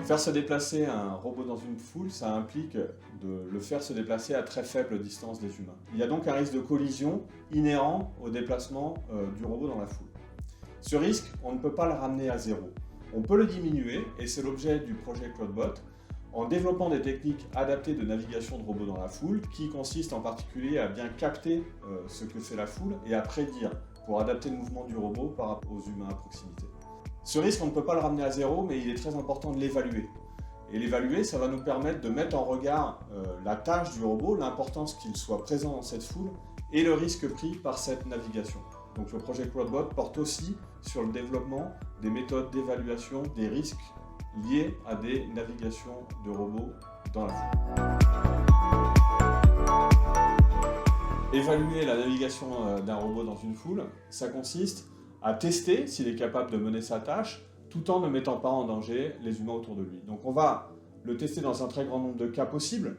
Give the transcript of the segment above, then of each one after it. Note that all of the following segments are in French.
Faire se déplacer un robot dans une foule, ça implique de le faire se déplacer à très faible distance des humains. Il y a donc un risque de collision inhérent au déplacement du robot dans la foule. Ce risque, on ne peut pas le ramener à zéro. On peut le diminuer, et c'est l'objet du projet CloudBot, en développant des techniques adaptées de navigation de robots dans la foule, qui consistent en particulier à bien capter ce que fait la foule et à prédire pour adapter le mouvement du robot par rapport aux humains à proximité. Ce risque, on ne peut pas le ramener à zéro, mais il est très important de l'évaluer. Et l'évaluer, ça va nous permettre de mettre en regard la tâche du robot, l'importance qu'il soit présent dans cette foule et le risque pris par cette navigation. Donc le projet CloudBot porte aussi sur le développement des méthodes d'évaluation des risques liés à des navigations de robots dans la foule. Évaluer la navigation d'un robot dans une foule, ça consiste à tester s'il est capable de mener sa tâche tout en ne mettant pas en danger les humains autour de lui. Donc on va le tester dans un très grand nombre de cas possibles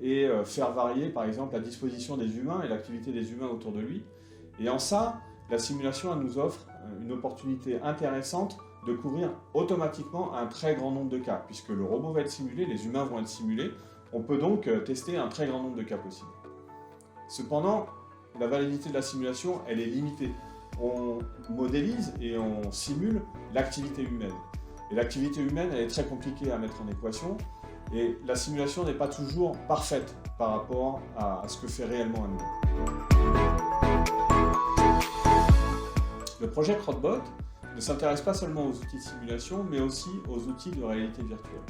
et faire varier par exemple la disposition des humains et l'activité des humains autour de lui. Et en ça, la simulation elle nous offre une opportunité intéressante de couvrir automatiquement un très grand nombre de cas. Puisque le robot va être simulé, les humains vont être simulés, on peut donc tester un très grand nombre de cas possibles. Cependant, la validité de la simulation, elle est limitée. On modélise et on simule l'activité humaine. Et l'activité humaine, elle est très compliquée à mettre en équation, et la simulation n'est pas toujours parfaite par rapport à ce que fait réellement un humain. Le projet CloudBot ne s'intéresse pas seulement aux outils de simulation, mais aussi aux outils de réalité virtuelle.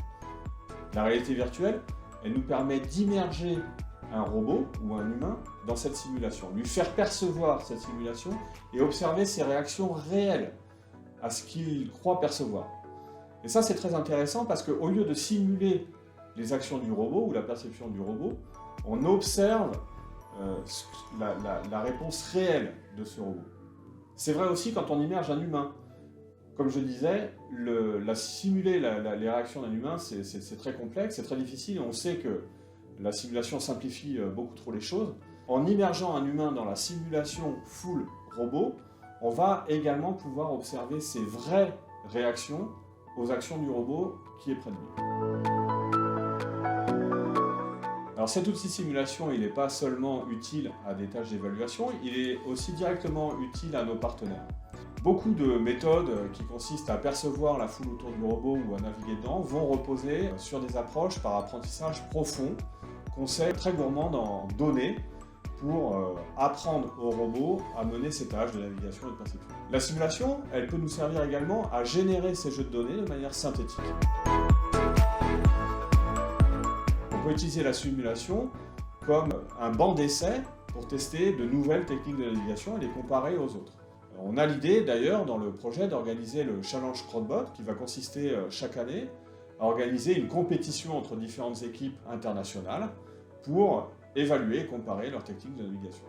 La réalité virtuelle, elle nous permet d'immerger un robot ou un humain dans cette simulation, lui faire percevoir cette simulation et observer ses réactions réelles à ce qu'il croit percevoir. Et ça, c'est très intéressant parce qu'au lieu de simuler les actions du robot ou la perception du robot, on observe la réponse réelle de ce robot. C'est vrai aussi quand on immerge un humain. Comme je disais, simuler les réactions d'un humain, c'est très complexe, c'est très difficile, et on sait que la simulation simplifie beaucoup trop les choses. En immergeant un humain dans la simulation full robot, on va également pouvoir observer ses vraies réactions aux actions du robot qui est près de lui. Alors cet outil de simulation, il n'est pas seulement utile à des tâches d'évaluation, il est aussi directement utile à nos partenaires. Beaucoup de méthodes qui consistent à percevoir la foule autour du robot ou à naviguer dedans vont reposer sur des approches par apprentissage profond, concept très gourmand en données pour apprendre au robot à mener ses tâches de navigation et de perception. La simulation, elle peut nous servir également à générer ces jeux de données de manière synthétique. On peut utiliser la simulation comme un banc d'essai pour tester de nouvelles techniques de navigation et les comparer aux autres. On a l'idée d'ailleurs dans le projet d'organiser le Challenge CloudBot qui va consister chaque année à organiser une compétition entre différentes équipes internationales pour évaluer et comparer leurs techniques de navigation.